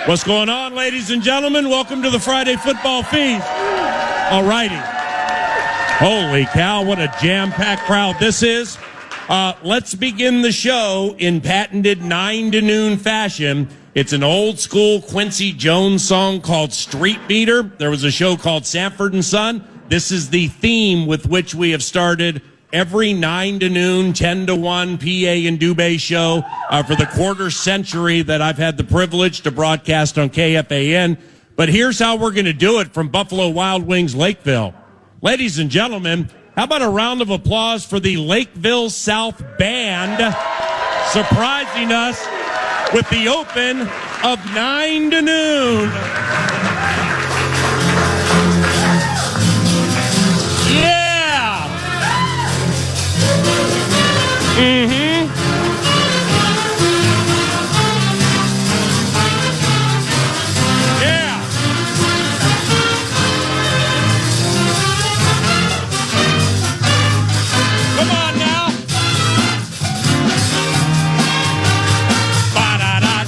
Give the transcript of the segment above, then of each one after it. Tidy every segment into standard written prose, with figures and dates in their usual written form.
What's going on, ladies and gentlemen? Welcome to the Friday Football Feast. All righty. Holy cow, what a jam-packed crowd this is. Let's begin the show in patented 9 to noon fashion. It's an old-school Quincy Jones song called Street Beater. There was a show called Sanford and Son. This is the theme with which we have started every 9 to noon, 10 to 1 PA and Dubé show for the quarter century that I've had the privilege to broadcast on KFAN. But here's how we're going to do it from Buffalo Wild Wings Lakeville. Ladies and gentlemen, how about a round of applause for the Lakeville South Band surprising us with the open of 9 to noon. Mm-hmm. Yeah. Come on now. Ba-da-da.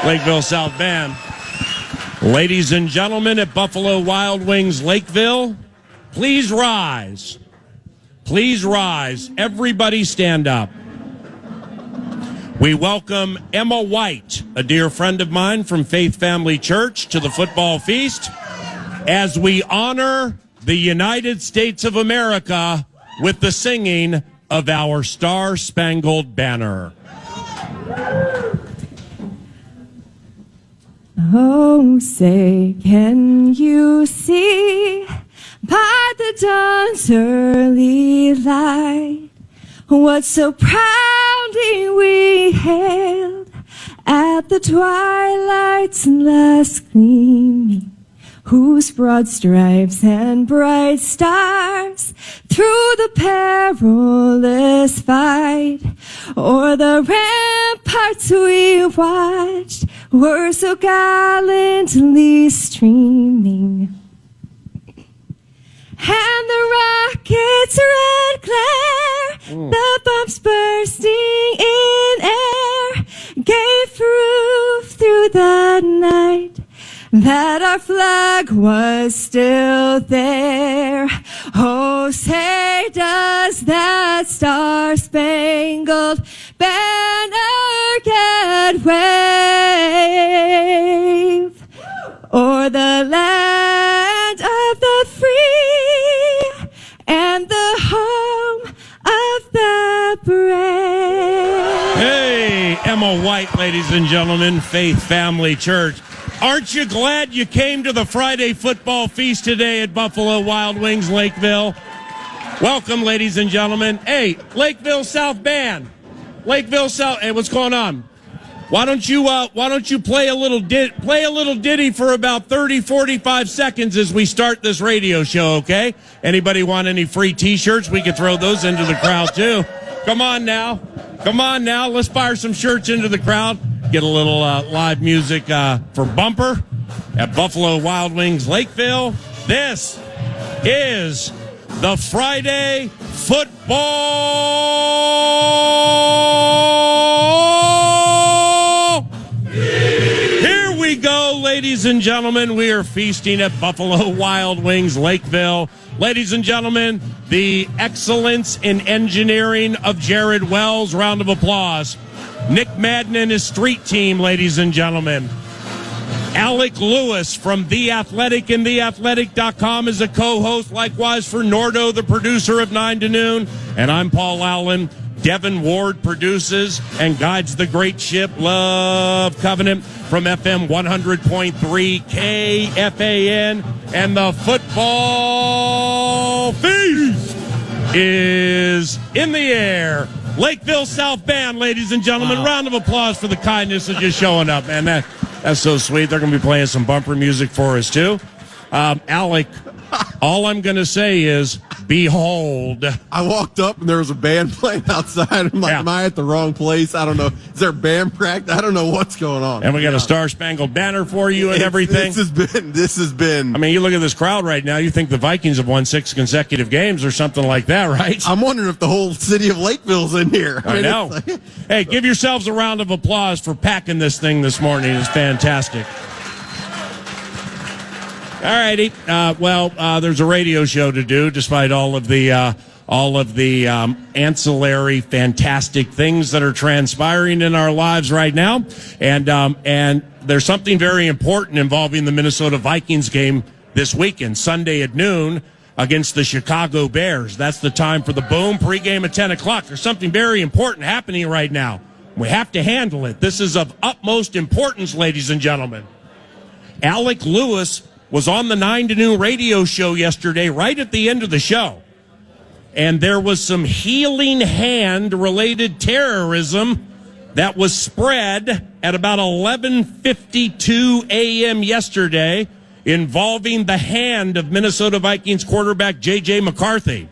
Lakeville South Band. Ladies and gentlemen at Buffalo Wild Wings Lakeville, please rise. Please rise. Everybody stand up. We welcome Emma White, a dear friend of mine from Faith Family Church, to the football feast as we honor the United States of America with the singing of our Star-Spangled Banner. Oh, say, can you see by the dawn's early light what so proudly we hailed at the twilight's last gleaming, whose broad stripes and bright stars through the perilous fight o'er the ramparts we watched were so gallantly streaming, and the rocket's red glare, the bombs bursting in air, gave proof through the night that our flag was still there. Oh, say, does that star-spangled banner yet wave o'er the land of the free and the home of the brave? Hey, Emma White, ladies and gentlemen, Faith Family Church. Aren't you glad you came to the Friday Football Feast today at Buffalo Wild Wings Lakeville? Welcome, ladies and gentlemen. Hey, Lakeville South Band. Lakeville South. Hey, what's going on? Why don't you play a little ditty for about 30, 45 seconds as we start this radio show, okay? Anybody want any free t-shirts? We could throw those into the crowd too. Come on now. Let's fire some shirts into the crowd. Get a little live music for Bumper at Buffalo Wild Wings Lakeville. This is the Friday Football. Here we go, ladies and gentlemen. We are feasting at Buffalo Wild Wings Lakeville. Ladies and gentlemen, the excellence in engineering of Jared Wells. Round of applause. Nick Madden and his street team, ladies and gentlemen. Alec Lewis from The Athletic and TheAthletic.com is a co-host. Likewise for Nordo, the producer of 9 to Noon. And I'm Paul Allen. Devin Ward produces and guides the great ship Love Covenant from FM 100.3 KFAN and the Football Feast. is in the air. Lakeville South Band, ladies and gentlemen. Wow. Round of applause for the kindness of just showing up, man. That's so sweet. They're going to be playing some bumper music for us, too. Alec, all I'm going to say is, behold. I walked up and there was a band playing outside. I'm like, am I at the wrong place? I don't know. Is there band practice? I don't know what's going on. And we got a Star-Spangled Banner for you and everything. This has been. I mean, you look at this crowd right now, you think the Vikings have won 6 consecutive games or something like that, right? I'm wondering if the whole city of Lakeville's in here. I know. Hey, give yourselves a round of applause for packing this thing this morning. It's fantastic. All righty. There's a radio show to do, despite all of the ancillary, fantastic things that are transpiring in our lives right now, and there's something very important involving the Minnesota Vikings game this weekend, Sunday at noon against the Chicago Bears. That's the time for the Boom pregame at 10 o'clock. There's something very important happening right now. We have to handle it. This is of utmost importance, ladies and gentlemen. Alec Lewis was on the 9 to noon radio show yesterday, right at the end of the show. And there was some healing hand-related terrorism that was spread at about 11:52 a.m. yesterday involving the hand of Minnesota Vikings quarterback J.J. McCarthy.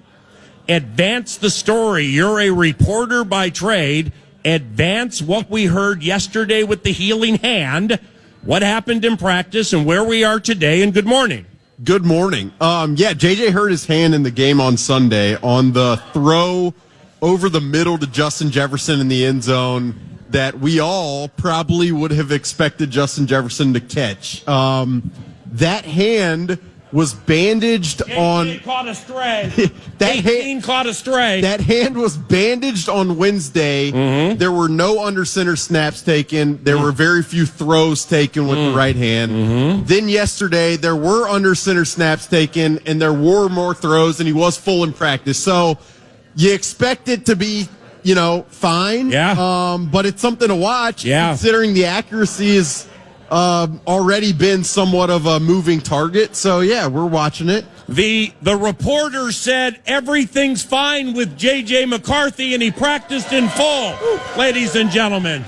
Advance the story. You're a reporter by trade. Advance what we heard yesterday with the healing hand, what happened in practice, and where we are today, and good morning. Good morning. JJ hurt his hand in the game on Sunday on the throw over the middle to Justin Jefferson in the end zone that we all probably would have expected Justin Jefferson to catch. That hand was bandaged on. Caught a stray. Caught a stray. That hand was bandaged on Wednesday. Mm-hmm. There were no under center snaps taken. There were very few throws taken with the right hand. Mm-hmm. Then yesterday there were under center snaps taken and there were more throws, and he was full in practice. So you expect it to be, fine. Yeah. But it's something to watch. Yeah. Considering the accuracy is already been somewhat of a moving target. So, yeah, we're watching it. The reporter said everything's fine with J.J. McCarthy, and he practiced in full, ladies and gentlemen.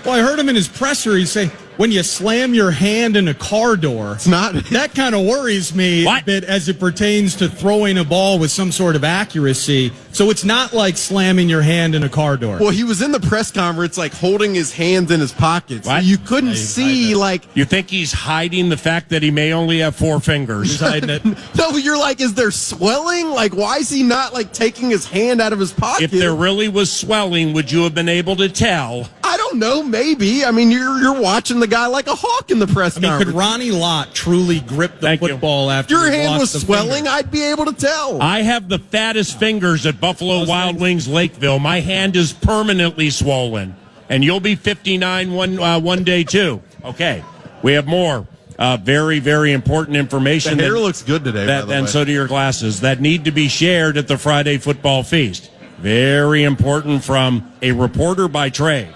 Well, I heard him in his presser. He say, when you slam your hand in a car door, it's not. That kind of worries me a bit as it pertains to throwing a ball with some sort of accuracy. So it's not like slamming your hand in a car door. Well, he was in the press conference, like holding his hands in his pockets. So you couldn't see, like. You think he's hiding the fact that he may only have 4 fingers? He's hiding it. No, you're like, is there swelling? Like, why is he not, like, taking his hand out of his pocket? If there really was swelling, would you have been able to tell? I don't know, maybe. I mean, you're watching the guy like a hawk in the press conference. Could Ronnie Lott truly grip the football after your he hand lost was the swelling? finger? I'd be able to tell. I have the fattest fingers at Buffalo Wild Wings Lakeville. My hand is permanently swollen, and you'll be 59 one day too. Okay, we have more very, very important information. The hair looks good today, by the way. And so do your glasses, that need to be shared at the Friday football feast. Very important from a reporter by trade.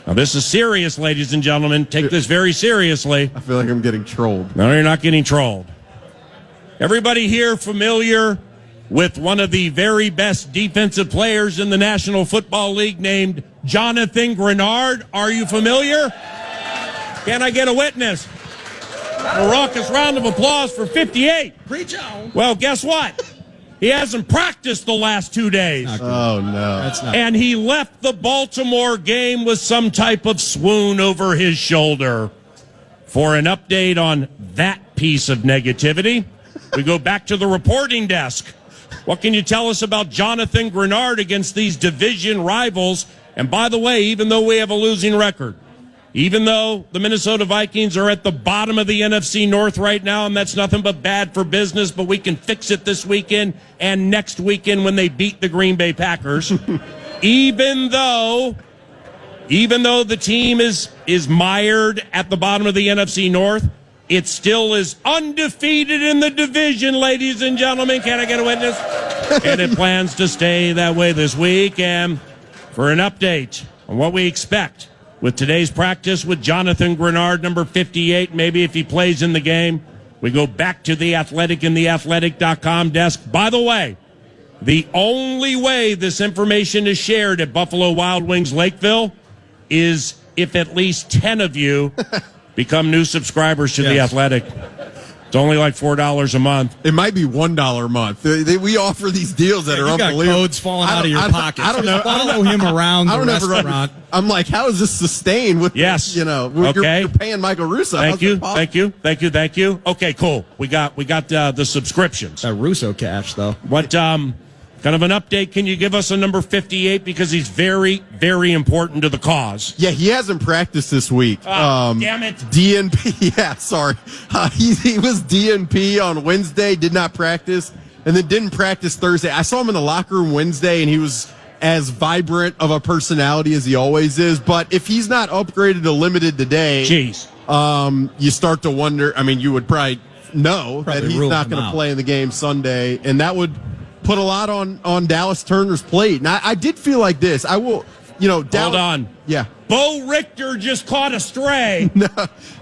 Now, this is serious, ladies and gentlemen. Take this very seriously. I feel like I'm getting trolled. No, you're not getting trolled. Everybody here familiar with one of the very best defensive players in the National Football League named Jonathan Grenard? Are you familiar? Can I get a witness? A raucous round of applause for 58. Preach on. Well, guess what? He hasn't practiced the last 2 days. Oh, no. That's not. And he left the Baltimore game with some type of swoon over his shoulder. For an update on that piece of negativity, we go back to the reporting desk. What can you tell us about Jonathan Grenard against these division rivals? And by the way, even though we have a losing record, even though the Minnesota Vikings are at the bottom of the NFC North right now, and that's nothing but bad for business, but we can fix it this weekend and next weekend when they beat the Green Bay Packers. even though the team is mired at the bottom of the NFC North, it still is undefeated in the division, ladies and gentlemen. Can I get a witness? And it plans to stay that way this week. And for an update on what we expect with today's practice with Jonathan Grenard, number 58, maybe if he plays in the game, we go back to The Athletic and theathletic.com desk. By the way, The only way this information is shared at Buffalo Wild Wings Lakeville is if at least 10 of you become new subscribers to The Athletic. It's only like $4 a month. It might be $1 a month. We offer these deals that are unbelievable. You got codes falling out of your pockets. I don't know. Follow him around the restaurant. I'm like, how is this sustained with? Yes. You're paying Michael Russo. Thank you. Okay, cool. We got the subscriptions. That Russo cash though. What kind of an update can you give us on number 58 because he's very, very important to the cause? Yeah, he hasn't practiced this week. Damn it. DNP. Yeah, sorry. He was DNP on Wednesday, did not practice, and then didn't practice Thursday. I saw him in the locker room Wednesday, and he was as vibrant of a personality as he always is. But if he's not upgraded to limited today, you start to wonder. I mean, you would probably know that he's not going to play in the game Sunday, and that would put a lot on Dallas Turner's plate. And I did feel like this. I will, Dallas, hold on. Yeah. Bo Richter just caught a stray.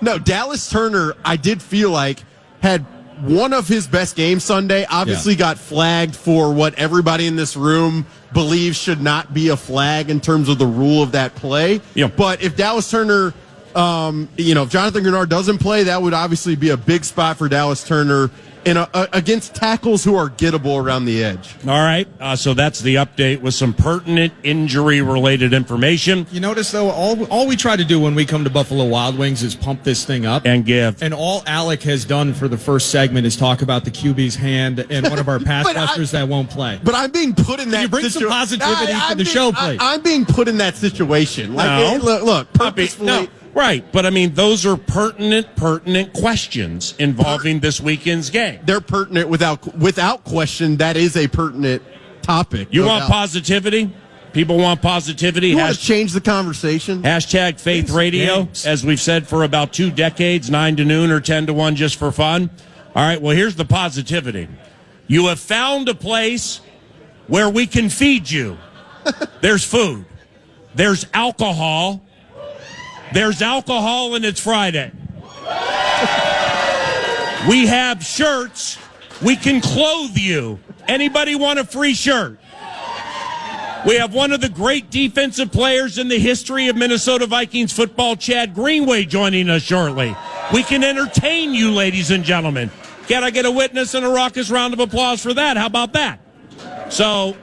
No, Dallas Turner, I did feel like had one of his best games Sunday. Obviously got flagged for what everybody in this room believes should not be a flag in terms of the rule of that play. Yeah. But if Dallas Turner, if Jonathan Grenard doesn't play, that would obviously be a big spot for Dallas Turner against tackles who are gettable around the edge. All right, so that's the update with some pertinent injury-related information. You notice, though, all we try to do when we come to Buffalo Wild Wings is pump this thing up. And give. And all Alec has done for the first segment is talk about the QB's hand and one of our pass rushers that won't play. But I'm being put in that situation. You bring some positivity to the show, please. I'm being put in that situation. Look, purposefully. No. Right, but I mean, those are pertinent questions involving this weekend's game. They're pertinent without question. That is a pertinent topic. You want positivity? People want positivity. You want to change the conversation? Hashtag Faith Radio, as we've said for about 2 decades, 9 to noon or 10 to 1 just for fun. All right, well, here's the positivity. You have found a place where we can feed you. There's food. There's alcohol. There's alcohol and it's Friday. We have shirts. We can clothe you. Anybody want a free shirt? We have one of the great defensive players in the history of Minnesota Vikings football, Chad Greenway, joining us shortly. We can entertain you, ladies and gentlemen. Can I get a witness and a raucous round of applause for that? How about that? So,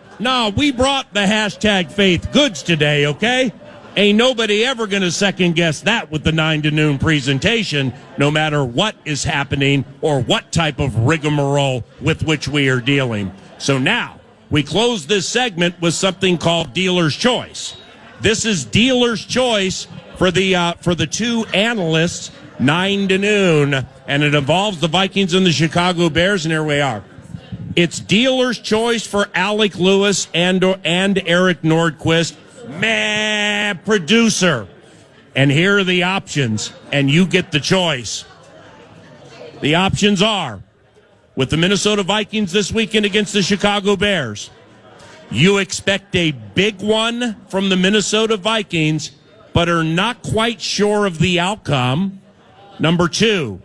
we brought the hashtag Faith goods today, okay? Ain't nobody ever going to second guess that with the 9 to noon presentation, no matter what is happening or what type of rigmarole with which we are dealing. So now we close this segment with something called Dealer's Choice. This is Dealer's Choice for the 2 analysts, 9 to noon, and it involves the Vikings and the Chicago Bears, and here we are. It's Dealer's Choice for Alec Lewis and Eric Nordquist. Producer. And here are the options, and you get the choice. The options are, with the Minnesota Vikings this weekend against the Chicago Bears, you expect a big one from the Minnesota Vikings, but are not quite sure of the outcome. Number 2,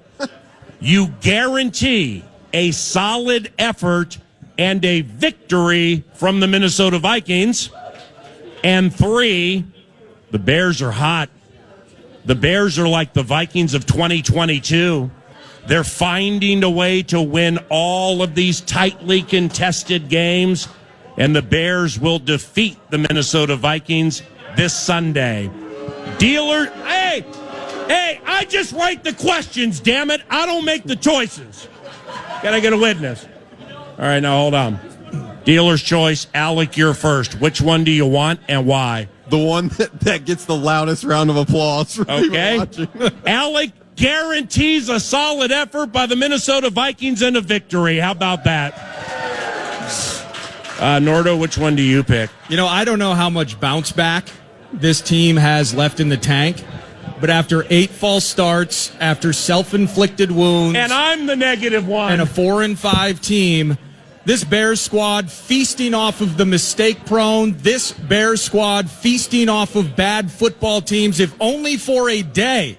you guarantee a solid effort and a victory from the Minnesota Vikings. And 3, the Bears are hot. The Bears are like the Vikings of 2022. They're finding a way to win all of these tightly contested games, and the Bears will defeat the Minnesota Vikings this Sunday. Dealer, hey, I just write the questions, damn it. I don't make the choices. Can I get a witness? All right, now hold on. Dealer's choice, Alec, you're first. Which one do you want and why? The one that gets the loudest round of applause for people watching. Alec guarantees a solid effort by the Minnesota Vikings and a victory. How about that? Nordo, which one do you pick? I don't know how much bounce back this team has left in the tank, but after 8 false starts, after self-inflicted wounds, and I'm the negative one, and a 4-5 team, this Bears squad feasting off of the mistake-prone, this Bears squad feasting off of bad football teams, if only for a day,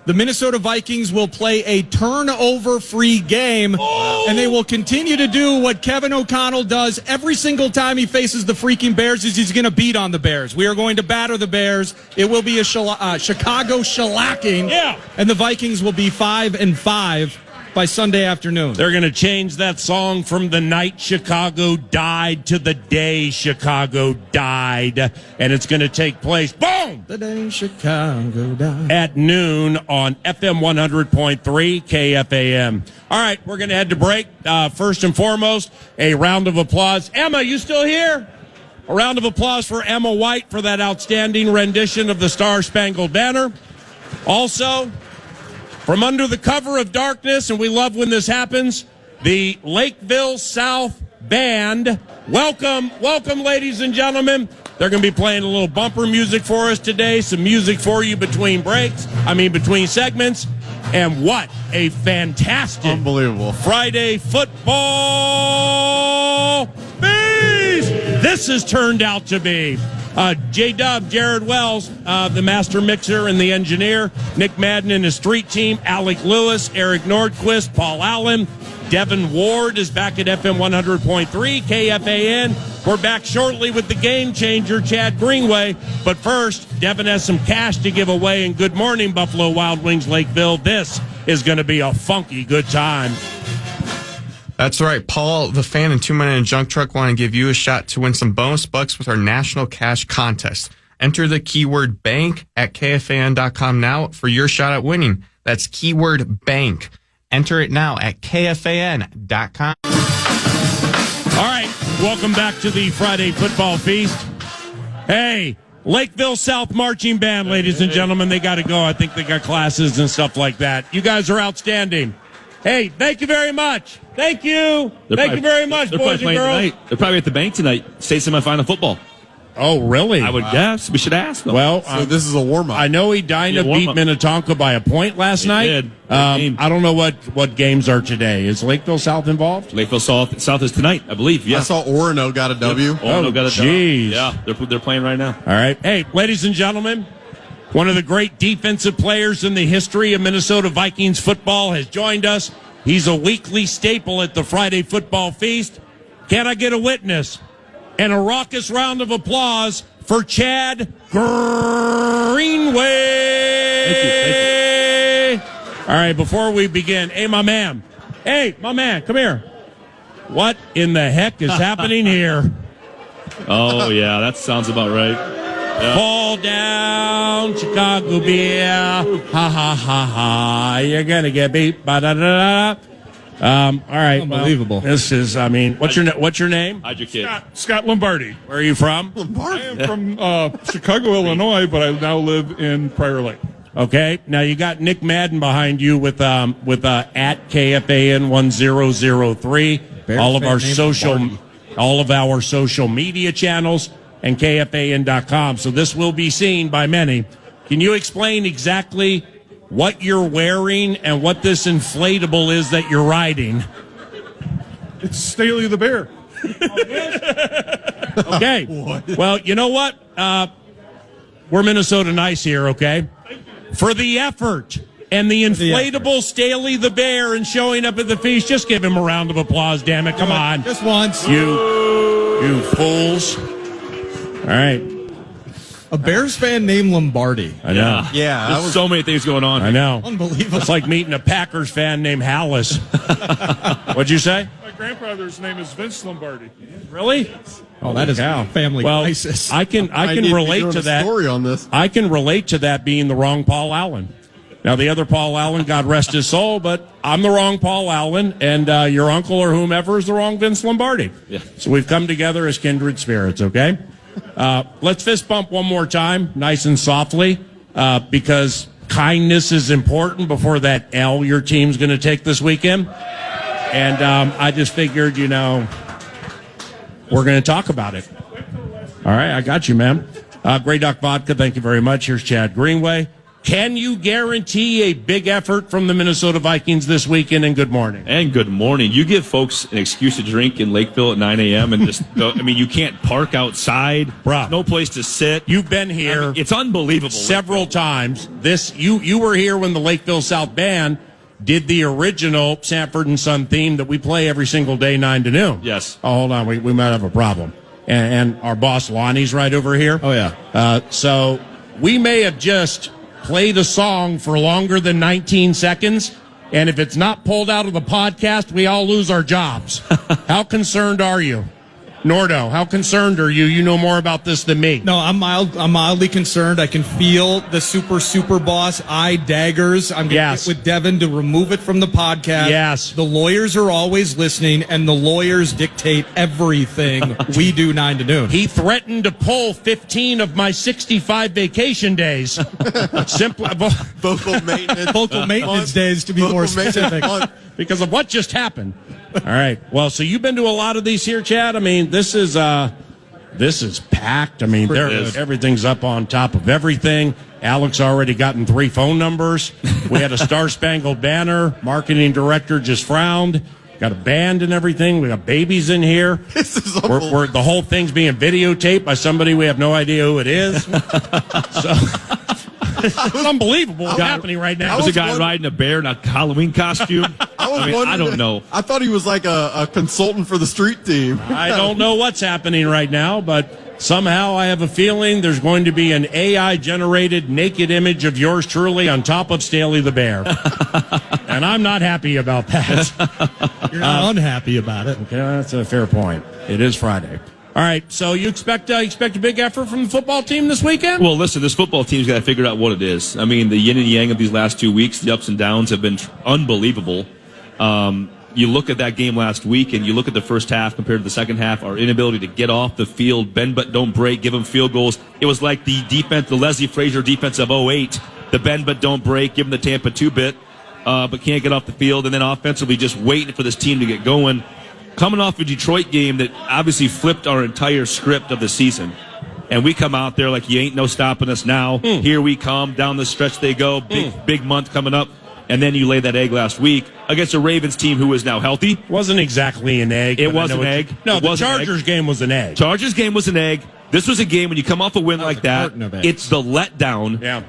The Minnesota Vikings will play a turnover-free game, and they will continue to do what Kevin O'Connell does every single time he faces the freaking Bears, is he's going to beat on the Bears. We are going to batter the Bears. It will be a Chicago shellacking, and the Vikings will be 5-5 by Sunday afternoon. They're going to change that song from the night Chicago died to the day Chicago died. And it's going to take place, boom! The day Chicago died. At noon on FM 100.3 KFAN. All right, we're going to head to break. First and foremost, a round of applause. Emma, you still here? A round of applause for Emma White for that outstanding rendition of the Star Spangled Banner. Also, from under the cover of darkness, and we love when this happens, the Lakeville South Band. Welcome, ladies and gentlemen. They're going to be playing a little bumper music for us today, some music for you between segments. And what a fantastic, unbelievable Friday football feast this has turned out to be. J-Dub, Jared Wells, the master mixer and the engineer, Nick Madden and his street team, Alec Lewis, Eric Nordquist, Paul Allen, Devin Ward is back at FM 100.3 KFAN. We're back shortly with the game changer, Chad Greenway. But first, Devin has some cash to give away. And good morning, Buffalo Wild Wings Lakeville. This is going to be a funky good time. That's right. Paul, the fan, and 2 Men in a Junk Truck want to give you a shot to win some bonus bucks with our National Cash Contest. Enter the keyword BANK at KFAN.com now for your shot at winning. That's keyword BANK. Enter it now at KFAN.com. All right, welcome back to the Friday Football Feast. Hey, Lakeville South Marching Band, ladies and gentlemen, they got to go. I think they got classes and stuff like that. You guys are outstanding. Hey, thank you very much. Thank you. Thank you very much, boys and girls. Tonight. They're probably at the bank tonight. State semifinal football. Oh, really? I would guess. We should ask them. Well, so this is a warm-up. I know Edina beat Minnetonka by a point last night. Did. I don't know what games are today. Is Lakeville South involved? Lakeville South is tonight, I believe. Yeah. I saw Orono got a W. Yep. Orono got a W. Jeez. Yeah, they're playing right now. All right. Hey, ladies and gentlemen, one of the great defensive players in the history of Minnesota Vikings football has joined us. He's a weekly staple at the Friday Football Feast. Can I get a witness and a raucous round of applause for Chad Greenway? Thank you. All right, before we begin, hey, my man, come here. What in the heck is happening here? Oh, yeah, that sounds about right. Yeah. Fall down, Chicago beer. Ha, ha, ha, ha. You're going to get beat. Ba-da-da-da. All right. Unbelievable. Well, this is, what's your name? How'd your kid? Scott Lombardi. Where are you from? I am from Chicago, Illinois, but I now live in Prior Lake. Okay. Now you got Nick Madden behind you with at KFAN 1003. All of our social media channels and KFAN.com. So this will be seen by many. Can you explain exactly what you're wearing and what this inflatable is that you're riding? It's Staley the Bear. Okay. Well, you know what? We're Minnesota nice here, okay? For the effort and the inflatable Staley the Bear and showing up at the feast, just give him a round of applause, damn it. Come on. Just once. You fools. All right. A Bears fan named Lombardi. I know. Yeah, There's so many things going on. I know. Unbelievable. It's like meeting a Packers fan named Hallis. What'd you say? My grandfather's name is Vince Lombardi. Really? Oh, that is a family crisis. I can relate to that. Story on this. I can relate to that being the wrong Paul Allen. Now, the other Paul Allen, God rest his soul, but I'm the wrong Paul Allen, and your uncle or whomever is the wrong Vince Lombardi. Yeah. So we've come together as kindred spirits, okay? Let's fist bump one more time, nice and softly, because kindness is important before that L your team's going to take this weekend. And I just figured, we're going to talk about it. All right, I got you, man. Grey Duck Vodka, thank you very much. Here's Chad Greenway. Can you guarantee a big effort from the Minnesota Vikings this weekend? And good morning. And good morning. You give folks an excuse to drink in Lakeville at 9 a.m. and just go, I mean, you can't park outside. Bruh. No place to sit. You've been here. I mean, it's unbelievable. Several times. You were here when the Lakeville South Band did the original Sanford and Son theme that we play every single day, 9 to noon. Yes. Oh, hold on. We might have a problem. And our boss Lonnie's right over here. Oh, yeah. So we may have just played a song for longer than 19 seconds, and if it's not pulled out of the podcast, we all lose our jobs. How concerned are you? Nordo, how concerned are you? You know more about this than me. No, I'm mildly concerned. I can feel the super boss eye daggers. I'm going to get with Devin to remove it from the podcast. Yes. The lawyers are always listening, and the lawyers dictate everything we do 9 to noon. He threatened to pull 15 of my 65 vacation days. Simply Vocal maintenance days, to be more specific. because of what just happened. All right. Well, so you've been to a lot of these here, Chad. I mean, this is packed. I mean, everything's up on top of everything. Alex already gotten 3 phone numbers. We had a Star-Spangled Banner. Marketing director just frowned. Got a band and everything. We got babies in here. This is the whole thing's being videotaped by somebody we have no idea who it is. So it's unbelievable what's happening right now. There's a guy riding a bear in a Halloween costume. I don't know. I thought he was like a consultant for the street team. I don't know what's happening right now, but somehow I have a feeling there's going to be an AI-generated naked image of yours truly on top of Staley the Bear. And I'm not happy about that. You're not unhappy about it. Okay, that's a fair point. It is Friday. All right, so you expect a big effort from the football team this weekend? Well, listen, this football team's got to figure out what it is. I mean, the yin and yang of these last 2 weeks, the ups and downs have been unbelievable. You look at that game last week, and you look at the first half compared to the second half, our inability to get off the field, bend but don't break, give them field goals. It was like the defense, the Leslie Frazier defense of 08, the bend but don't break, give them the Tampa 2-bit, but can't get off the field, and then offensively just waiting for this team to get going. Coming off a Detroit game that obviously flipped our entire script of the season. And we come out there like, you ain't no stopping us now. Here we come. Down the stretch they go. Big month coming up. And then you lay that egg last week against a Ravens team who is now healthy. Wasn't exactly an egg. It was an egg. No, the Chargers game was an egg. Chargers game was an egg. This was a game when you come off a win like that, it's the letdown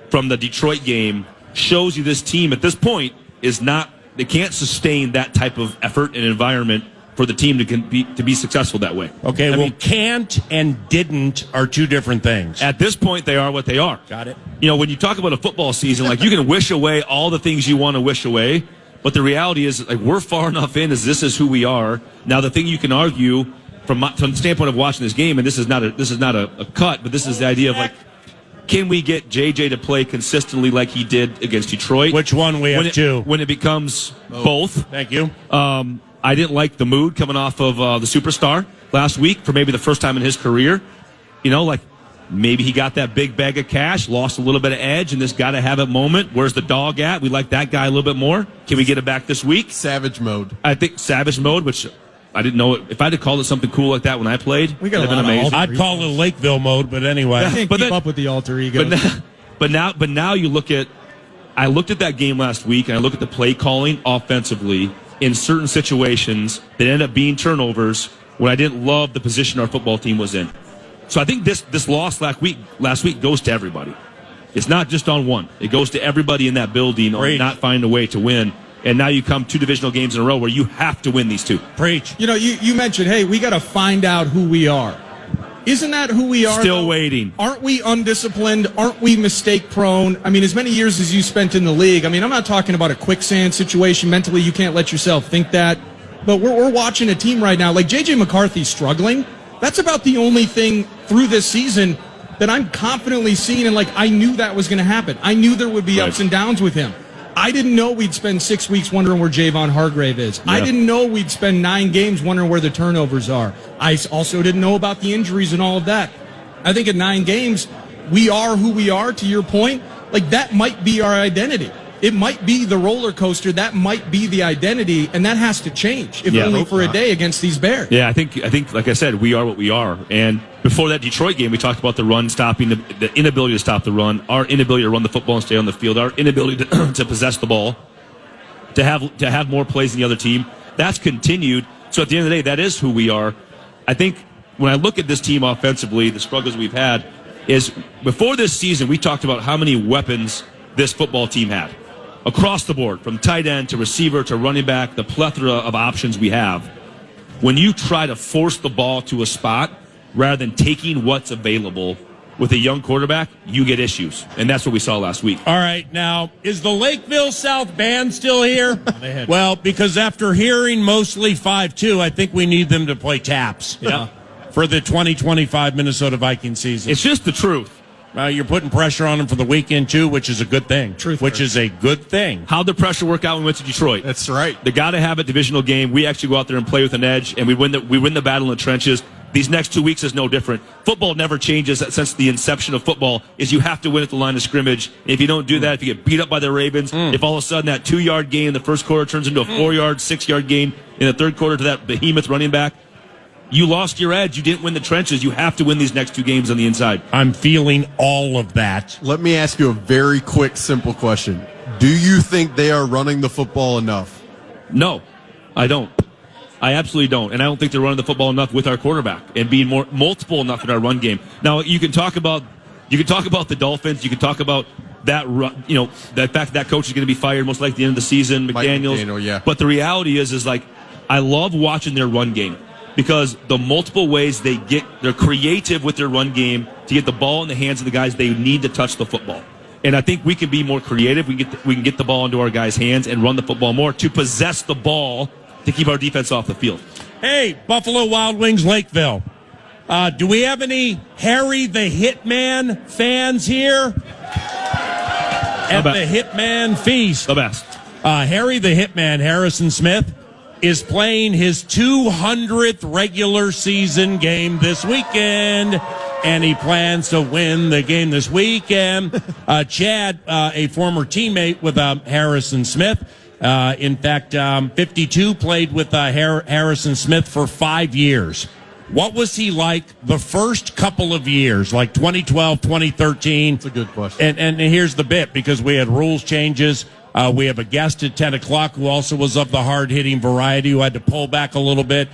from the Detroit game. Shows you this team at this point is not, they can't sustain that type of effort and environment for the team to be successful that way. Okay, I mean, can't and didn't are two different things. At this point, they are what they are. Got it. You know, when you talk about a football season, like, you can wish away all the things you want to wish away, but the reality is, like, we're far enough in as this is who we are. Now, the thing you can argue from the standpoint of watching this game, and this is not a cut, but this is the idea of, like, can we get JJ to play consistently like he did against Detroit? Which one we have two? When it becomes both. Thank you. I didn't like the mood coming off of the superstar last week for maybe the first time in his career. You know, like, maybe he got that big bag of cash, lost a little bit of edge in this gotta-have-it moment. Where's the dog at? We like that guy a little bit more. Can we get it back this week? Savage mode. I think savage mode, which I didn't know. If I'd have called it something cool like that when I played, it would have been amazing. I'd call it Lakeville mode, but anyway. I can't keep up with the alter ego. But now you look at, I looked at that game last week, and I look at the play calling offensively in certain situations that ended up being turnovers when I didn't love the position our football team was in. So I think this loss last week goes to everybody. It's not just on one. It goes to everybody in that building on not finding a way to win. And now you come 2 divisional games in a row where you have to win these 2. Preach. You know, you mentioned, hey, we got to find out who we are. Isn't that who we are? Still waiting. Aren't we undisciplined? Aren't we mistake prone? I mean, as many years as you spent in the league, I mean, I'm not talking about a quicksand situation. Mentally, you can't let yourself think that. But we're watching a team right now, like J.J. McCarthy's struggling. That's about the only thing through this season that I'm confidently seeing, and like, I knew that was going to happen. I knew there would be ups and downs with him. I didn't know we'd spend 6 weeks wondering where Javon Hargrave is. Yeah. I didn't know we'd spend 9 games wondering where the turnovers are. I also didn't know about the injuries and all of that. I think in 9 games, we are who we are, to your point. Like, that might be our identity. it might be the roller coaster. That might be the identity, and that has to change, if only for a day against these Bears. Yeah, I think, like I said, we are what we are. And before that Detroit game, we talked about the run stopping, the inability to stop the run, our inability to run the football and stay on the field, our inability to possess the ball, to have more plays than the other team. That's continued. So at the end of the day, that is who we are. I think when I look at this team offensively, the struggles we've had is before this season, we talked about how many weapons this football team had across the board, from tight end to receiver to running back, the plethora of options we have. When you try to force the ball to a spot rather than taking what's available with a young quarterback, you get issues. And that's what we saw last week. All right, now, is the Lakeville South Band still here? Well, because after hearing mostly 5-2, I think we need them to play taps for the 2025 Minnesota Vikings season. It's just the truth. You're putting pressure on them for the weekend, too, which is a good thing. Which is a good thing. How'd the pressure work out when we went to Detroit? That's right. They got to have a divisional game. We actually go out there and play with an edge, and we win the battle in the trenches. These next 2 weeks is no different. Football never changes since the inception of football is you have to win at the line of scrimmage. And if you don't do that, if you get beat up by the Ravens, if all of a sudden that 2-yard gain in the first quarter turns into a 4-yard, 6-yard gain in the third quarter to that behemoth running back, you lost your edge. You didn't win the trenches. You have to win these next 2 games on the inside. I'm feeling all of that. Let me ask you a very quick, simple question. Do you think they are running the football enough? No, I don't. I absolutely don't. And I don't think they're running the football enough with our quarterback and being more multiple enough in our run game. Now, you can talk about the Dolphins. You can talk about that, the fact that coach is going to be fired most likely at the end of the season, McDaniels. Yeah. But the reality is like, I love watching their run game. Because the multiple ways they're creative with their run game to get the ball in the hands of the guys they need to touch the football. And I think we can be more creative. We can get the ball into our guys' hands and run the football more to possess the ball to keep our defense off the field. Hey, Buffalo Wild Wings, Lakeville. Do we have any Harry the Hitman fans here? At the Hitman Feast. The best. Harry the Hitman, Harrison Smith, is playing his 200th regular season game this weekend, and he plans to win the game this weekend. Chad, a former teammate with Harrison Smith, in fact, 52, played with Harrison Smith for 5 years. What was he like the first couple of years, like 2012, 2013? That's a good question. And here's the bit, because we had rules changes. We have a guest at 10 o'clock who also was of the hard-hitting variety, who had to pull back a little bit.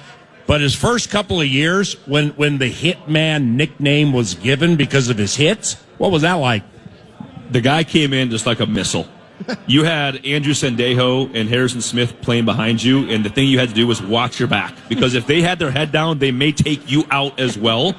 But his first couple of years, when the Hitman nickname was given because of his hits, what was that like? The guy came in just like a missile. You had Andrew Sendejo and Harrison Smith playing behind you, and the thing you had to do was watch your back. Because if they had their head down, they may take you out as well.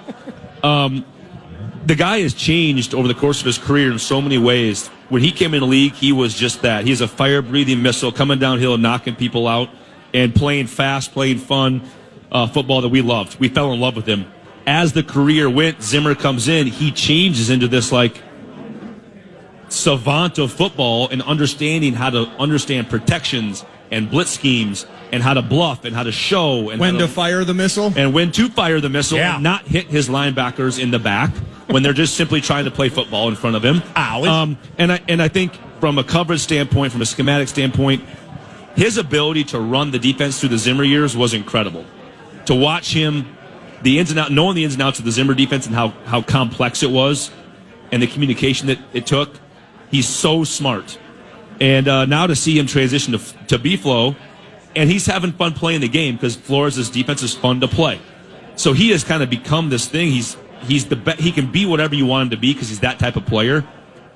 The guy has changed over the course of his career in so many ways. When he came in the league, he was just that. He's a fire-breathing missile coming downhill and knocking people out and playing fast, playing fun football that we loved. We fell in love with him. As the career went, Zimmer comes in. He changes into this, savant of football and understanding how to understand protections and blitz schemes and how to bluff and how to show. And when to fire the missile. And when to fire the missile and not hit his linebackers in the back when they're just simply trying to play football in front of him. And I think from a coverage standpoint, from a schematic standpoint, his ability to run the defense through the Zimmer years was incredible. To watch him, knowing the ins and outs of the Zimmer defense and how complex it was and the communication that it took, he's so smart. And now to see him transition to B-Flow, and he's having fun playing the game because Flores' defense is fun to play. So he has kind of become this thing. He can be whatever you want him to be because he's that type of player.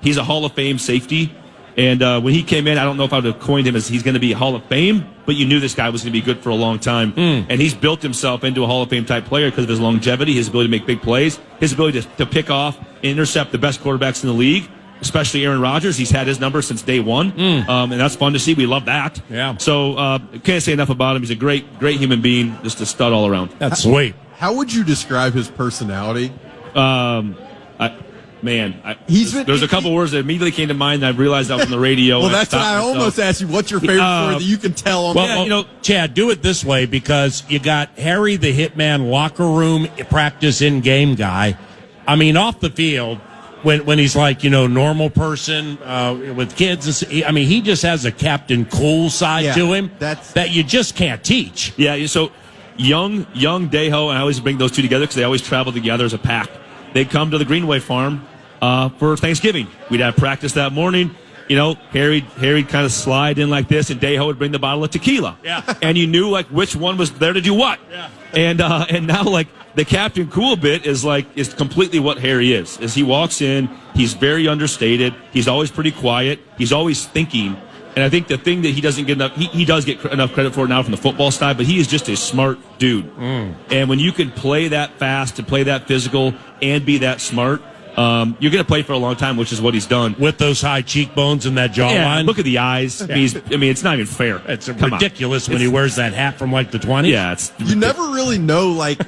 He's a Hall of Fame safety. And when he came in, I don't know if I would have coined him as he's going to be a Hall of Fame, but you knew this guy was going to be good for a long time. And he's built himself into a Hall of Fame type player because of his longevity, his ability to make big plays, his ability to pick off and intercept the best quarterbacks in the league, especially Aaron Rodgers. He's had his number since day one, and that's fun to see. We love that. Yeah. So can't say enough about him. He's a great human being, just a stud all around. That's sweet. How would you describe his personality? There's a couple words that immediately came to mind that I realized that was on the radio. Well, that's what I almost asked you. What's your favorite story that you can tell on? Chad, do it this way, because you got Harry the Hitman locker room practice in-game guy. I mean, off the field, when he's like, normal person with kids. I mean, he just has a Captain Cool side to him that you just can't teach. Yeah, so young Deho, and I always bring those two together because they always travel together as a pack. They'd come to the Greenway farm for Thanksgiving. We'd have practice that morning. Harry'd kind of slide in like this, and Deho would bring the bottle of tequila. Yeah. And you knew, like, which one was there to do what. Yeah. And now, like, the Captain Cool bit is completely what Harry is. As he walks in, he's very understated. He's always pretty quiet. He's always thinking. And I think the thing that he doesn't get enough, he does get enough credit for now from the football side, but he is just a smart dude. And when you can play that fast and play that physical and be that smart, you're going to play for a long time, which is what he's done. With those high cheekbones and that jawline. Yeah, look at the eyes. Yeah. It's not even fair. It's ridiculous when he wears that hat from like the 20s. Yeah, you never really know, like,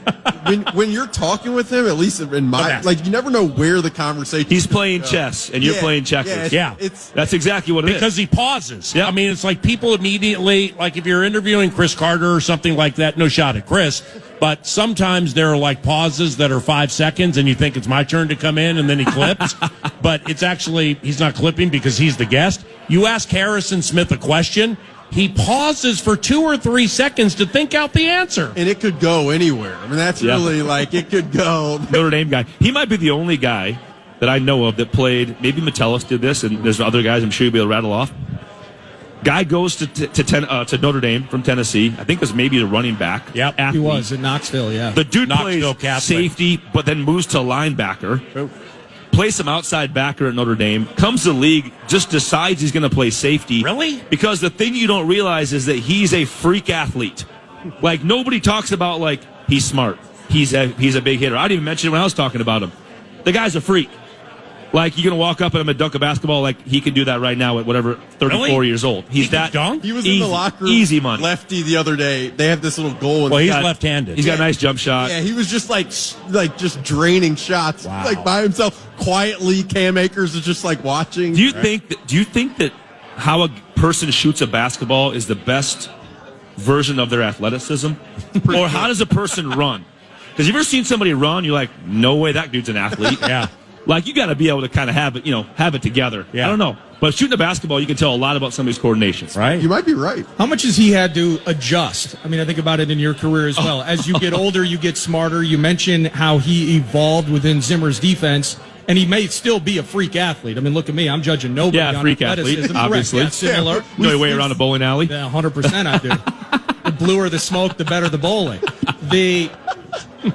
when you're talking with him, at least in my, like, you never know where the conversation. He's playing chess and you're playing checkers. Yeah, that's exactly what it is. Because he pauses. Yeah. I mean, it's like people immediately, like if you're interviewing Chris Carter or something like that, no shot at Chris, but sometimes there are like pauses that are 5 seconds and you think it's my turn to come in and then he clips. But it's actually, he's not clipping because he's the guest. You ask Harrison Smith a question, he pauses for 2 or 3 seconds to think out the answer. And it could go anywhere. I mean, that's really like, it could go. Notre Dame guy. He might be the only guy that I know of that played, maybe Metellus did this, and there's other guys I'm sure you'll be able to rattle off. Guy goes to Notre Dame from Tennessee. I think it was maybe the running back. Yep, athlete. He was in Knoxville, yeah. The dude Knoxville plays Catholic. safety, but then moves to linebacker. Plays some outside backer at Notre Dame. Comes to the league, just decides he's going to play safety. Really? Because the thing you don't realize is that he's a freak athlete. Like, nobody talks about, like, he's smart. He's a big hitter. I didn't even mention it when I was talking about him. The guy's a freak. Like, you're going to walk up at him and dunk a basketball, like, he can do that right now at whatever, 34 years old. He's that dunk? He was easy, in the locker room. Easy money. Lefty the other day. They have this little goal. Well, he's left-handed. He's got a nice jump shot. Yeah, he was just like just draining shots, Wow. like by himself, quietly. Cam Akers is just like watching. Do you think that how a person shoots a basketball is the best version of their athleticism? Or how does a person run? Because you've ever seen somebody run, you're like, no way that dude's an athlete. Yeah. Like, you got to be able to kind of have it together. Yeah. I don't know. But shooting a basketball, you can tell a lot about somebody's coordinations. Right. You might be right. How much has he had to adjust? I mean, I think about it in your career as well. As you get older, you get smarter. You mentioned how he evolved within Zimmer's defense, and he may still be a freak athlete. I mean, look at me. I'm judging nobody Yeah, on freak athlete, athleticism. obviously. Correct. Yeah, similar. No way around a bowling alley. Yeah, 100% I do. The bluer the smoke, the better the bowling.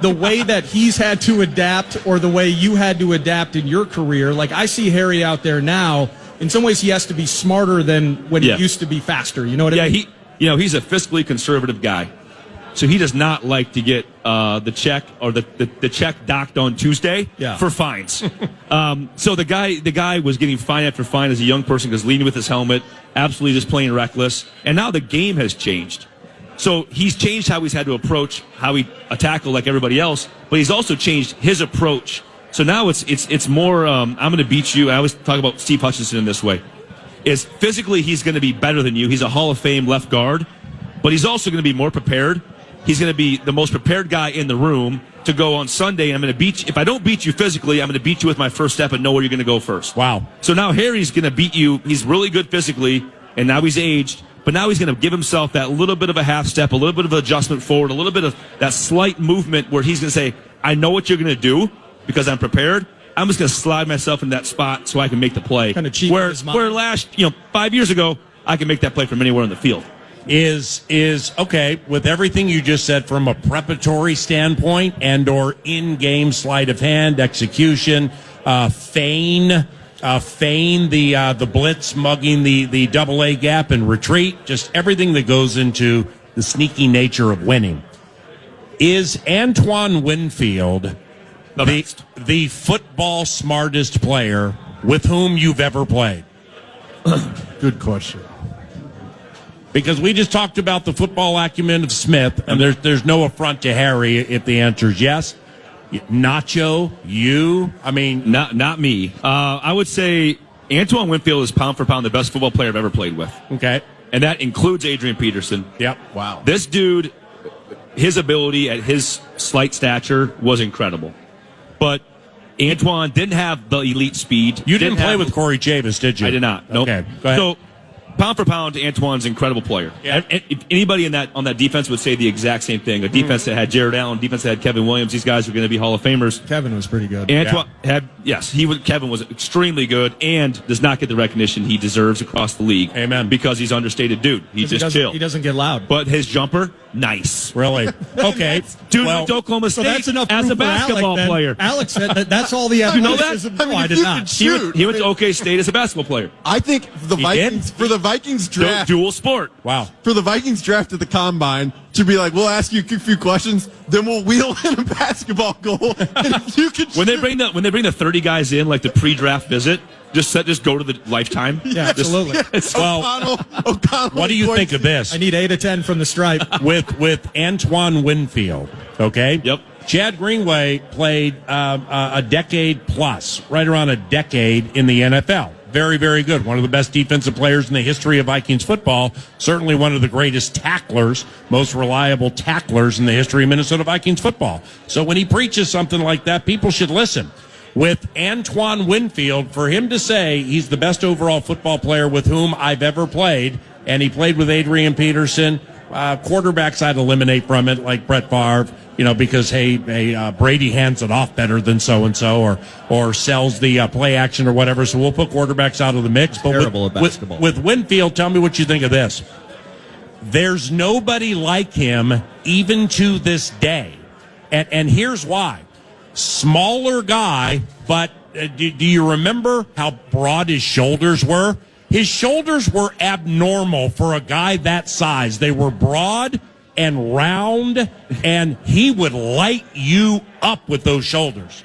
The way that he's had to adapt, or the way you had to adapt in your career, like I see Harry out there now, in some ways he has to be smarter than when he used to be faster. You know what I mean? Yeah, he's a fiscally conservative guy. So he does not like to get the check or the check docked on Tuesday for fines. So the guy was getting fine after fine as a young person because leading with his helmet, absolutely just playing reckless. And now the game has changed. So he's changed how he's had to approach, how he tackle like everybody else, but he's also changed his approach. So now it's more, I'm going to beat you. I always talk about Steve Hutchinson in this way. Is physically he's going to be better than you. He's a Hall of Fame left guard, but he's also going to be more prepared. He's going to be the most prepared guy in the room to go on Sunday. I'm going to beat you. If I don't beat you physically, I'm going to beat you with my first step and know where you're going to go first. Wow. So now Harry's going to beat you. He's really good physically, and now he's aged. But now he's going to give himself that little bit of a half step, a little bit of adjustment forward, a little bit of that slight movement where he's going to say, I know what you're going to do because I'm prepared. I'm just going to slide myself in that spot so I can make the play. Kind of cheat where his mind. 5 years ago, I can make that play from anywhere on the field. Is okay with everything you just said from a preparatory standpoint and or in-game sleight of hand, execution, feign the blitz, mugging the double A gap and retreat, just everything that goes into the sneaky nature of winning. Is Antoine Winfield the football smartest player with whom you've ever played? Good question. Because we just talked about the football acumen of Smith, and there's no affront to Harry if the answer is yes. Nacho, you, I mean... Not me. I would say Antoine Winfield is pound for pound the best football player I've ever played with. Okay. And that includes Adrian Peterson. Yep. Wow. This dude, his ability at his slight stature was incredible. But Antoine didn't have the elite speed. You didn't play with Corey Chavis, did you? I did not. Nope. Okay, go ahead. So, pound for pound, Antoine's an incredible player. Yeah. And if anybody on that defense would say the exact same thing. A defense that had Jared Allen, defense that had Kevin Williams. These guys are going to be Hall of Famers. Kevin was pretty good. Antoine Kevin was extremely good and does not get the recognition he deserves across the league. Amen. Because he's understated dude. He chill. He doesn't get loud. But his jumper, nice. Really? Okay. Dude Well, went to Oklahoma So State that's enough as proof a basketball for Alec, player. Alex said that's all the You know that? athleticism. I mean, No, I if did you not. could He went shoot. to OK State as a basketball player. I think for the Vikings draft, Dual sport. Wow. for the Vikings draft at the combine to be like, we'll ask you a few questions, then we'll wheel in a basketball goal. And if you could When they shoot- bring the 30 guys in, like the pre-draft visit, just go to the lifetime. Yeah, absolutely. Well, O'Connell what do you think of this? I need 8 of 10 from the stripe. with Antoine Winfield, okay? Yep. Chad Greenway played a decade plus, right around a decade in the NFL. Very, very good. One of the best defensive players in the history of Vikings football. Certainly one of the greatest tacklers, most reliable tacklers in the history of Minnesota Vikings football. So when he preaches something like that, people should listen. With Antoine Winfield, for him to say he's the best overall football player with whom I've ever played, and he played with Adrian Peterson, quarterbacks I'd eliminate from it, like Brett Favre, because Brady hands it off better than so-and-so, or sells the play action or whatever. So we'll put quarterbacks out of the mix. But Terrible at basketball. with Winfield, tell me what you think of this. There's nobody like him even to this day. And here's why. Smaller guy, but do you remember how broad his shoulders were? His shoulders were abnormal for a guy that size. They were broad and round, and he would light you up with those shoulders.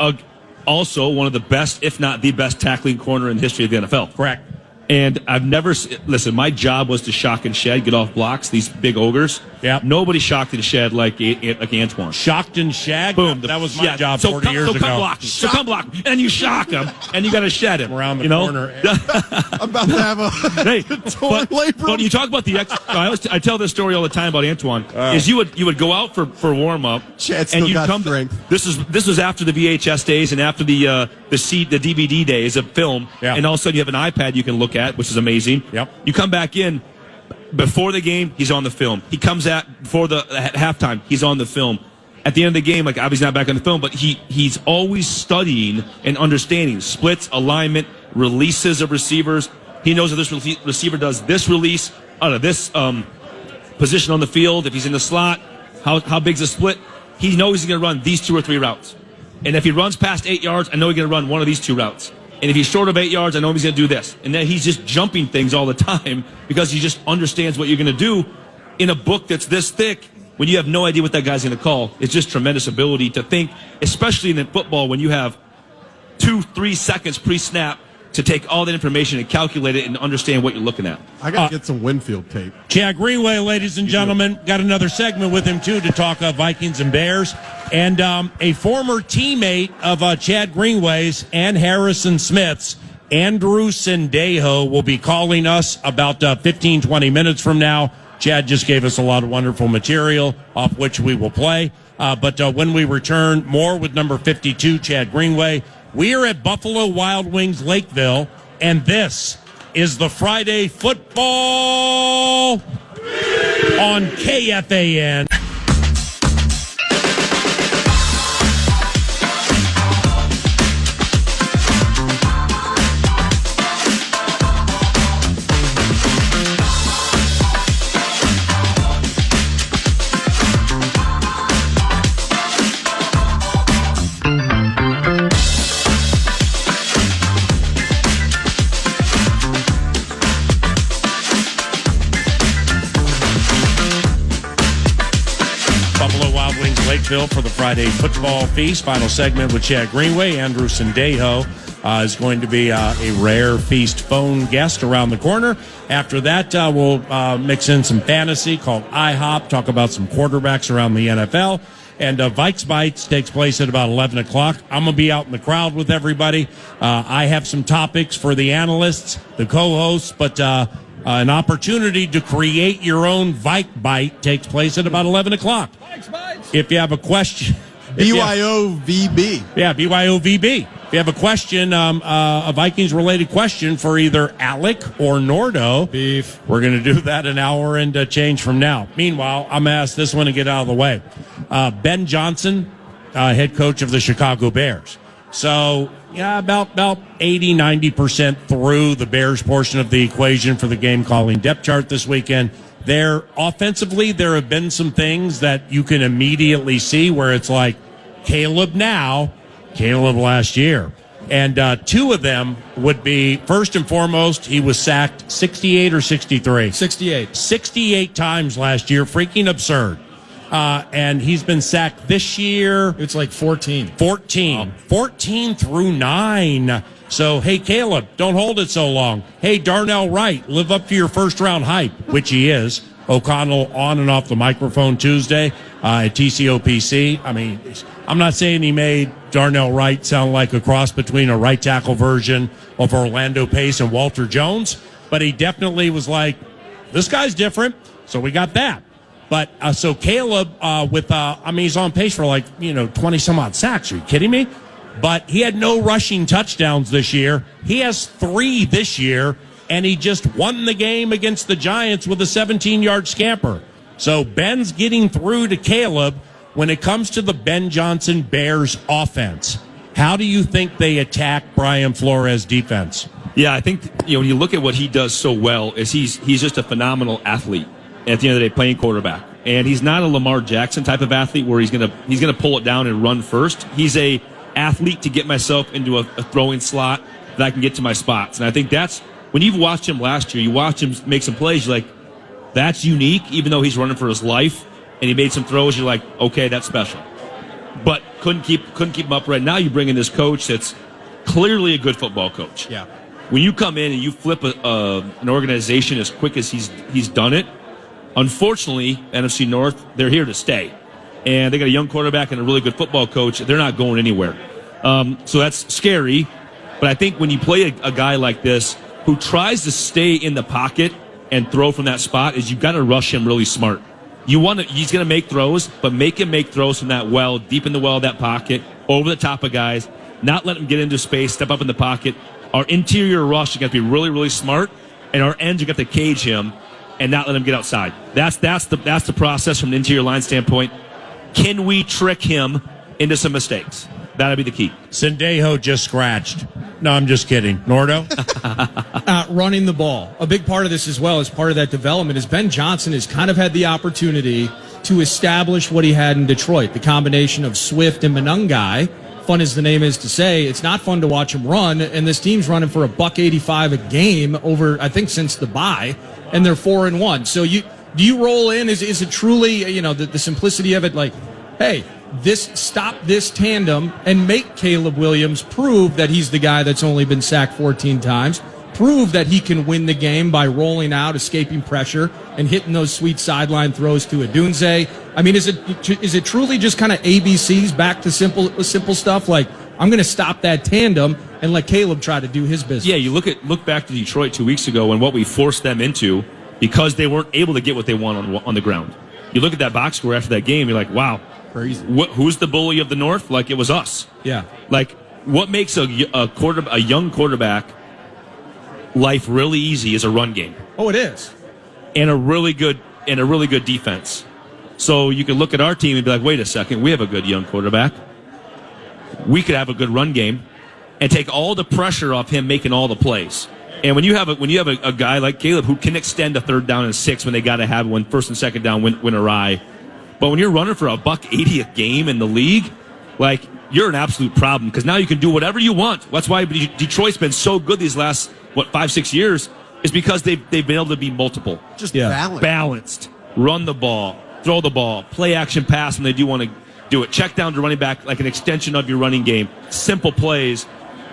Also, one of the best, if not the best, tackling corner in the history of the NFL. Correct. And I've never listen. My job was to shock and shed, get off blocks. These big ogres. Yeah. Nobody shocked and shed like Antoine. Shocked and shagged. Boom. That was my job 40 years so ago. Come block. So come block, and you shock him, and you got to shed him Around the corner. I'm about to have a Hey, torn labrum. but you talk about I tell this story all the time about Antoine. Is you would go out for warm up, Chad and still you got come. strength. This was after the VHS days and after the DVD days of film, Yeah. and all of a sudden you have an iPad you can look at, which is amazing. Yep. You come back in before the game, he's on the film. He comes before the halftime, he's on the film. At the end of the game, like obviously not back on the film, but he's always studying and understanding splits, alignment, releases of receivers. He knows if this receiver does this release out of this position on the field, if he's in the slot, how big's the split. He knows he's going to run these 2 or 3 routes. And if he runs past 8 yards, I know he's going to run one of these 2 routes. And if he's short of 8 yards, I know he's going to do this. And then he's just jumping things all the time because he just understands what you're going to do. In a book that's this thick, when you have no idea what that guy's going to call, it's just tremendous ability to think, especially in football when you have 2-3 seconds pre-snap to take all that information and calculate it and understand what you're looking at. I got to get some Winfield tape. Chad Greenway, ladies and gentlemen, got another segment with him, too, to talk Vikings and Bears. And a former teammate of Chad Greenway's and Harrison Smith's, Andrew Sendejo, will be calling us about 15, 20 minutes from now. Chad just gave us a lot of wonderful material off which we will play. But when we return, more with number 52, Chad Greenway. We are at Buffalo Wild Wings Lakeville, and this is the Friday Football on KFAN. Lakeville for the Friday Football Feast. Final segment with Chad Greenway. Andrew Sendejo is going to be a rare feast phone guest around the corner. After that, we'll mix in some fantasy called IHOP, talk about some quarterbacks around the NFL. And Vikes Bites takes place at about 11 o'clock. I'm going to be out in the crowd with everybody. I have some topics for the analysts, the co-hosts, but an opportunity to create your own Vike Bite takes place at about 11 o'clock. If you have a question. BYOVB. Yeah, BYOVB. If you have a question, a Vikings-related question for either Alec or Nordo, Beef. We're going to do that an hour and change from now. Meanwhile, I'm going to ask this one to get out of the way. Ben Johnson, head coach of the Chicago Bears. So, yeah, about 80, 90% through the Bears portion of the equation for the game-calling depth chart this weekend. Offensively, there have been some things that you can immediately see where it's like Caleb now, Caleb last year. And two of them would be, first and foremost, he was sacked 68 or 63? 68. 68 times last year. Freaking absurd. And he's been sacked this year. It's like 14. 14 through 9. So, hey, Caleb, don't hold it so long. Hey, Darnell Wright, live up to your first-round hype, which he is. O'Connell on and off the microphone Tuesday at TCOPC. I mean, I'm not saying he made Darnell Wright sound like a cross between a right tackle version of Orlando Pace and Walter Jones, but he definitely was like, this guy's different, so we got that. But so Caleb, he's on pace for 20-some-odd sacks. Are you kidding me? But he had no rushing touchdowns this year. He has 3 this year, and he just won the game against the Giants with a 17-yard scamper. So Ben's getting through to Caleb. When it comes to the Ben Johnson Bears offense, how do you think they attack Brian Flores' defense? Yeah, I think when you look at what he does so well, is he's just a phenomenal athlete. At the end of the day, playing quarterback, and he's not a Lamar Jackson type of athlete where he's gonna pull it down and run first. He's a athlete to get myself into a throwing slot that I can get to my spots, and I think that's when you've watched him last year. You watch him make some plays. You're like, that's unique, even though he's running for his life, and he made some throws. You're like, okay, that's special, but couldn't keep him upright. Now you bring in this coach that's clearly a good football coach. Yeah. When you come in and you flip an organization as quick as he's done it. Unfortunately, NFC North, they're here to stay. And they got a young quarterback and a really good football coach. They're not going anywhere. So that's scary. But I think when you play a guy like this who tries to stay in the pocket and throw from that spot, is you've got to rush him really smart. He's going to make throws, but make him make throws from that well, deep in the well of that pocket, over the top of guys, not let him get into space, step up in the pocket. Our interior rush is going to be really, really smart, and our ends are going to cage him and not let him get outside. That's the process from an interior line standpoint. Can we trick him into some mistakes? That'll be the key. Sendejo just scratched. No, I'm just kidding. Nordo? Running the ball. A big part of this as well, as part of that development, is Ben Johnson has kind of had the opportunity to establish what he had in Detroit. The combination of Swift and Monangai. Fun as the name is to say, it's not fun to watch him run, and this team's running for $185 a game over, I think, since the bye. And they're 4-1. So do you roll in? Is it truly, the simplicity of it, like, hey, stop this tandem and make Caleb Williams prove that he's the guy that's only been sacked 14 times, prove that he can win the game by rolling out, escaping pressure, and hitting those sweet sideline throws to Adunze? I mean, is it truly just kind of ABCs back to simple stuff like, I'm going to stop that tandem and let Caleb try to do his business? Yeah, you look back to Detroit 2 weeks ago and what we forced them into because they weren't able to get what they want on the ground. You look at that box score after that game, you're like, wow, crazy. Who's the bully of the North? Like, it was us. Yeah. Like, what makes a young quarterback life really easy is a run game. Oh, it is. And a really good defense. So you can look at our team and be like, wait a second, we have a good young quarterback. We could have a good run game and take all the pressure off him making all the plays. And when you have a guy like Caleb who can extend a 3rd down and 6 when they got to have when 1st and 2nd down went awry, but when you're running for $180 a game in the league, like, you're an absolute problem because now you can do whatever you want. That's why Detroit's been so good these last 5-6 years, is because they've been able to be multiple, just balanced, run the ball, throw the ball, play action pass when they do want to do it, check down to running back like an extension of your running game, simple plays.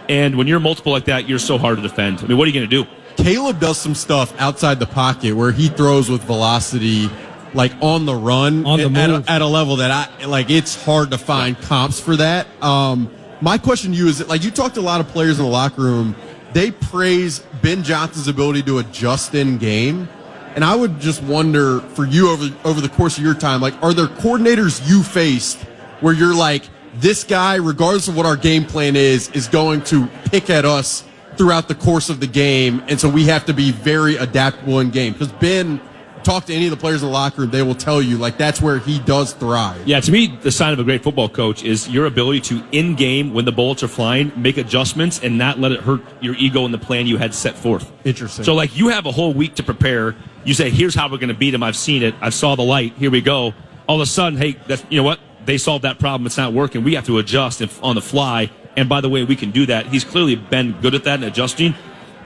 And when you're multiple like that, you're so hard to defend. I mean, what are you going to do? Caleb does some stuff outside the pocket where he throws with velocity, like on the run, on the move, at a level that it's hard to find comps for that. My question to you is, like, you talked to a lot of players in the locker room. They praise Ben Johnson's ability to adjust in game. And I would just wonder, for you over the course of your time, like, are there coordinators you faced where you're like, this guy, regardless of what our game plan is going to pick at us throughout the course of the game. And so we have to be very adaptable in game. Because Ben, talk to any of the players in the locker room, they will tell you, like, that's where he does thrive. Yeah, to me, the sign of a great football coach is your ability to, in game, when the bullets are flying, make adjustments and not let it hurt your ego in the plan you had set forth. Interesting. So, like, you have a whole week to prepare. You say, here's how we're going to beat them. I've seen it. I saw the light. Here we go. All of a sudden, hey, you know what? They solved that problem. It's not working. We have to adjust on the fly. And by the way, we can do that. He's clearly been good at that and adjusting.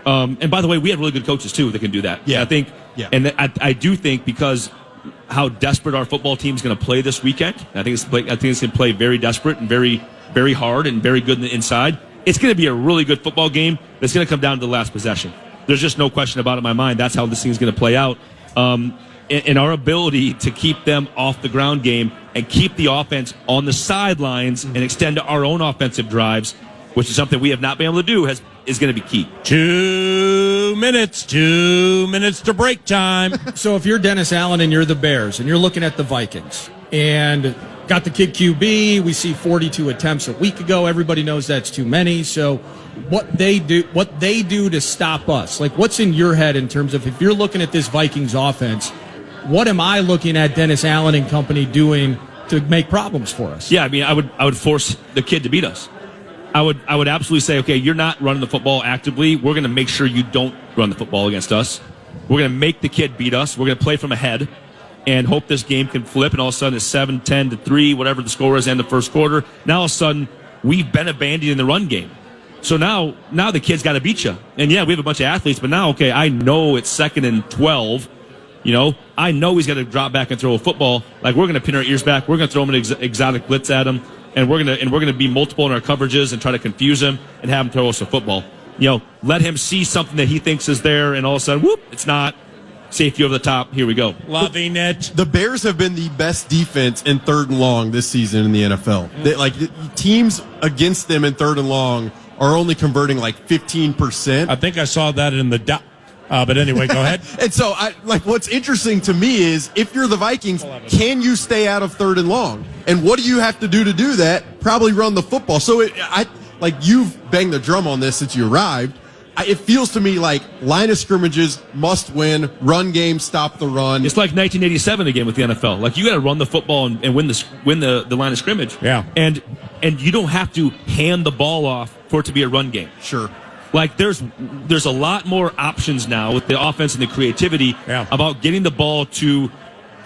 And by the way, we have really good coaches too that can do that. Yeah, I think. Yeah. And I do think because how desperate our football team is going to play this weekend. I think it's going to play very desperate and very, very hard and very good in the inside. It's going to be a really good football game. That's going to come down to the last possession. There's just no question about it in my mind. That's how this thing is going to play out. And our ability to keep them off the ground game and keep the offense on the sidelines and extend our own offensive drives, which is something we have not been able to do, is going to be key. 2 minutes to break time. So if you're Dennis Allen and you're the Bears and you're looking at the Vikings and got the kid QB, we see 42 attempts a week ago. Everybody knows that's too many. So what they do to stop us, like what's in your head in terms of if you're looking at this Vikings offense, what am I looking at Dennis Allen and company doing to make problems for us? Yeah, I mean, I would force the kid to beat us. I would absolutely say, okay, you're not running the football actively. We're going to make sure you don't run the football against us. We're going to make the kid beat us. We're going to play from ahead and hope this game can flip. And all of a sudden it's 7-10-3, whatever the score is, end of first quarter. Now all of a sudden we've been abandoning the run game. So now the kid's got to beat you. And yeah, we have a bunch of athletes, but now, okay, I know it's 2nd and 12. You know, I know he's got to drop back and throw a football. Like, we're going to pin our ears back. We're going to throw him an exotic blitz at him. And we're going to be multiple in our coverages and try to confuse him and have him throw us a football. You know, let him see something that he thinks is there, and all of a sudden, whoop, it's not. Safety over the top. Here we go. Loving it. The Bears have been the best defense in 3rd and long this season in the NFL. Teams against them in 3rd and long are only converting like 15%. I think I saw that in the but anyway, go ahead. And so, what's interesting to me is if you're the Vikings, can you stay out of 3rd and long? And what do you have to do that? Probably run the football. So, you've banged the drum on this since you arrived. It feels to me like line of scrimmages must win, run game, stop the run. It's like 1987 again with the NFL. Like, you got to run the football and win the line of scrimmage. Yeah. And you don't have to hand the ball off for it to be a run game. Sure. Like, there's a lot more options now with the offense and the creativity about getting the ball to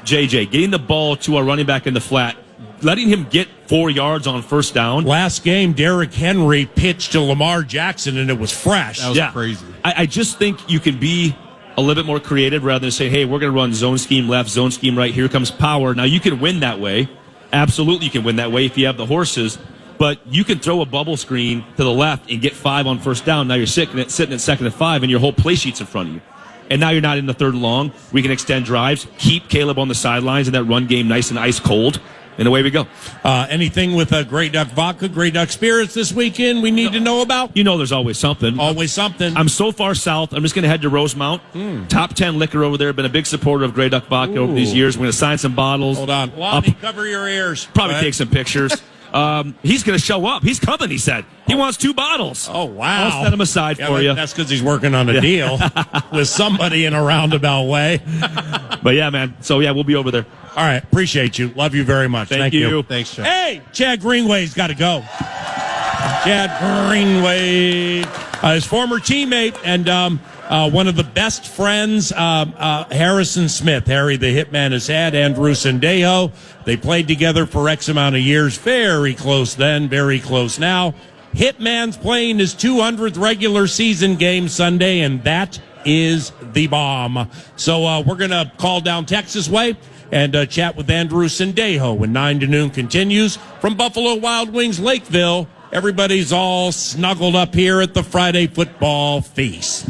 JJ, getting the ball to our running back in the flat, letting him get 4 yards on first down. Last game, Derrick Henry pitched to Lamar Jackson, and it was fresh. That was crazy. I just think you can be a little bit more creative rather than say, hey, we're going to run zone scheme left, zone scheme right. Here comes power. Now, you can win that way. Absolutely, you can win that way if you have the horses. But you can throw a bubble screen to the left and get 5 on first down. Now you're sitting at 2nd and 5, and your whole play sheet's in front of you. And now you're not in the 3rd and long. We can extend drives, keep Caleb on the sidelines, and that run game nice and ice cold. And away we go. Anything with Grey Duck Vodka, Grey Duck Spirits this weekend we need to know about? You know there's always something. Always something. I'm so far south, I'm just going to head to Rosemount. Top 10 liquor over there. Been a big supporter of Grey Duck Vodka over these years. We're going to sign some bottles. Hold on. Lonnie, cover your ears. Probably take some pictures. He's going to show up. He's coming, he said. He wants 2 bottles. Oh, wow. I'll set him aside for you. That's because he's working on a deal with somebody in a roundabout way. But yeah, man. So yeah, we'll be over there. All right. Appreciate you. Love you very much. Thank you. Thanks, Chad. Hey, Chad Greenway's got to go. Chad Greenway, his former teammate and one of the best friends, Harrison Smith. Harry the Hitman has had Andrew Sendejo. They played together for X amount of years. Very close then, very close now. Hitman's playing his 200th regular season game Sunday, and that is the bomb. So we're going to call down Texas way and chat with Andrew Sendejo when 9 to noon continues from Buffalo Wild Wings Lakeville. Everybody's all snuggled up here at the Friday Football Feast.